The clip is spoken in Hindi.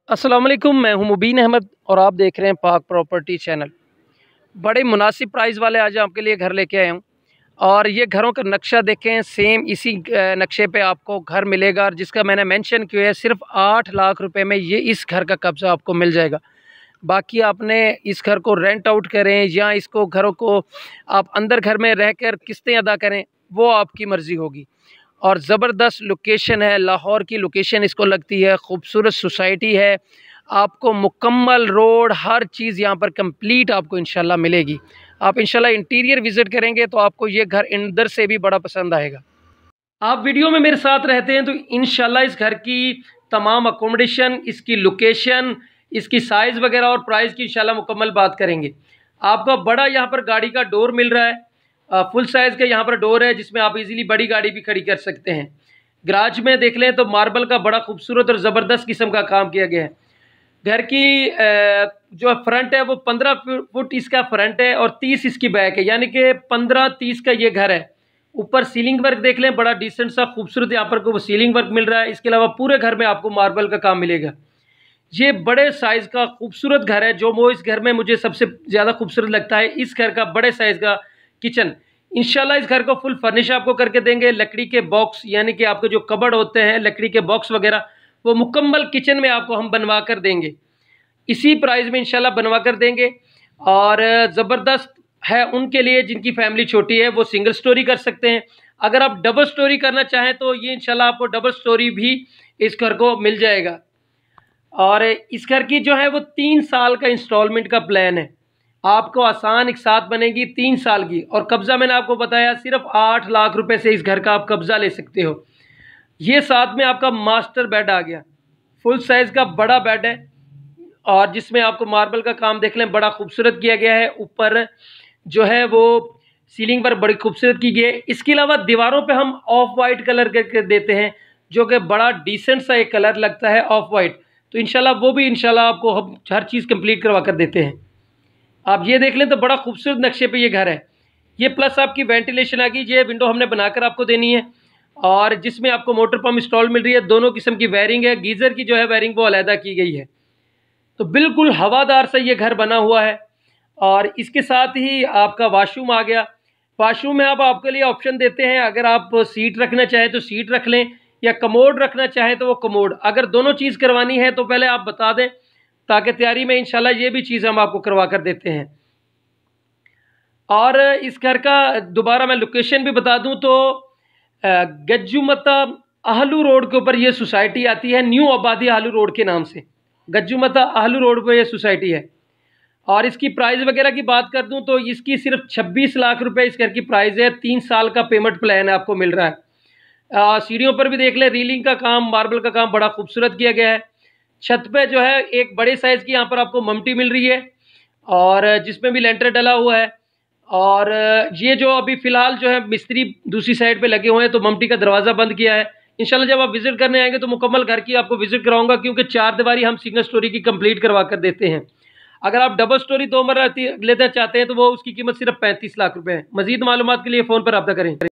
अस्सलाम वालेकुम, मैं हूं मुबीन अहमद और आप देख रहे हैं पाक प्रॉपर्टी चैनल। बड़े मुनासिब प्राइस वाले आज आपके लिए घर लेके आया हूं और ये घरों का नक्शा देखें, सेम इसी नक्शे पे आपको घर मिलेगा और जिसका मैंने मेंशन किया है सिर्फ 8 लाख रुपए में ये इस घर का कब्ज़ा आपको मिल जाएगा। बाकी आपने इस घर को रेंट आउट करें या इसको घरों को आप अंदर घर में रहकर किस्तें अदा करें, वो आपकी मर्ज़ी होगी। और ज़बरदस्त लोकेशन है, लाहौर की लोकेशन इसको लगती है, खूबसूरत सोसाइटी है, आपको मुकम्मल रोड हर चीज़ यहाँ पर कंप्लीट आपको इंशाल्लाह मिलेगी। आप इंशाल्लाह इंटीरियर विज़िट करेंगे तो आपको ये घर अंदर से भी बड़ा पसंद आएगा। आप वीडियो में मेरे साथ रहते हैं तो इंशाल्लाह इस घर की तमाम अकोमोडेशन, इसकी लोकेशन, इसकी साइज़ वगैरह और प्राइस की इंशाल्लाह मुकम्मल बात करेंगे। आपको बड़ा यहाँ पर गाड़ी का डोर मिल रहा है, फुल साइज़ का यहाँ पर डोर है जिसमें आप इजीली बड़ी गाड़ी भी खड़ी कर सकते हैं। गराज में देख लें तो मार्बल का बड़ा खूबसूरत और ज़बरदस्त किस्म का काम किया गया है। घर की जो फ्रंट है वो 15 फुट इसका फ्रंट है और 30 इसकी बैक है, यानी कि 15-30 का ये घर है। ऊपर सीलिंग वर्क देख लें, बड़ा डिसेंट सा खूबसूरत यहाँ पर को सीलिंग वर्क मिल रहा है। इसके अलावा पूरे घर में आपको मार्बल का काम मिलेगा। ये बड़े साइज़ का खूबसूरत घर है। जो वो इस घर में मुझे सबसे ज़्यादा खूबसूरत लगता है इस घर का बड़े साइज़ का किचन। इंशाल्लाह इस घर को फुल फर्निश आपको करके देंगे। लकड़ी के बॉक्स यानी कि आपके जो कबर्ड होते हैं, लकड़ी के बॉक्स वगैरह, वो मुकम्मल किचन में आपको हम बनवा कर देंगे। इसी प्राइस में इंशाल्लाह बनवा कर देंगे। और ज़बरदस्त है उनके लिए जिनकी फैमिली छोटी है, वो सिंगल स्टोरी कर सकते हैं। अगर आप डबल स्टोरी करना चाहें तो ये इंशाल्लाह आपको डबल स्टोरी भी इस घर को मिल जाएगा। और इस घर की जो है वो 3 साल का इंस्टॉलमेंट का प्लान है। आपको आसान एक साथ बनेगी 3 साल की। और कब्ज़ा मैंने आपको बताया सिर्फ 8 लाख रुपए से इस घर का आप कब्ज़ा ले सकते हो। ये साथ में आपका मास्टर बेड आ गया, फुल साइज़ का बड़ा बेड है और जिसमें आपको मार्बल का काम देख लें बड़ा खूबसूरत किया गया है। ऊपर जो है वो सीलिंग पर बड़ी खूबसूरत की गई है। इसके अलावा दीवारों पे हम ऑफ वाइट कलर करके देते हैं जो कि बड़ा डिसेंट सा एक कलर लगता है, ऑफ वाइट। तो इंशाल्लाह वो भी इंशाल्लाह आपको हम हर चीज़ कंप्लीट करवा कर देते हैं। आप ये देख लें तो बड़ा खूबसूरत नक्शे पे ये घर है। ये प्लस आपकी वेंटिलेशन आ गई, ये विंडो हमने बनाकर आपको देनी है और जिसमें आपको मोटर पंप इंस्टॉल मिल रही है। दोनों किस्म की वायरिंग है, गीज़र की जो है वायरिंग वो अलहदा की गई है। तो बिल्कुल हवादार सा ये घर बना हुआ है। और इसके साथ ही आपका वाशरूम आ गया। वाशरूम में अब आपके लिए ऑप्शन देते हैं, अगर आप सीट रखना चाहें तो सीट रख लें या कमोड रखना चाहें तो वो कमोड। अगर दोनों चीज़ करवानी है तो पहले आप बता दें ताकि तैयारी में इंशाल्लाह ये भी चीज़ हम आपको करवा कर देते हैं। और इस घर का दोबारा मैं लोकेशन भी बता दूं तो गज्जुमता आहलू रोड के ऊपर ये सोसाइटी आती है, न्यू आबादी आहलू रोड के नाम से। गज्जुमता आहलू रोड पर ये सोसाइटी है। और इसकी प्राइस वगैरह की बात कर दूं तो इसकी सिर्फ 26 लाख रुपए इस घर की प्राइस है। 3 साल का पेमेंट प्लान है आपको मिल रहा है। सीढ़ियों पर भी देख ले, रीलिंग का काम, मार्बल का काम बड़ा खूबसूरत किया गया है। छत पे जो है एक बड़े साइज़ की यहाँ पर आपको ममटी मिल रही है और जिसमें भी लेंटर डला हुआ है। और ये जो अभी फ़िलहाल जो है मिस्त्री दूसरी साइड पे लगे हुए हैं तो ममटी का दरवाज़ा बंद किया है। इंशाल्लाह जब आप विज़िट करने आएंगे तो मुकम्मल घर की आपको विज़िट कराऊंगा, क्योंकि 4 दीवारी हम सिंगल स्टोरी की कंप्लीट करवा कर देते हैं। अगर आप डबल स्टोरी 2 मरला लेना चाहते हैं तो वो उसकी कीमत सिर्फ 35 लाख रुपए है। मज़ीद मालूमात के लिए फ़ोन पर रब्ता करें।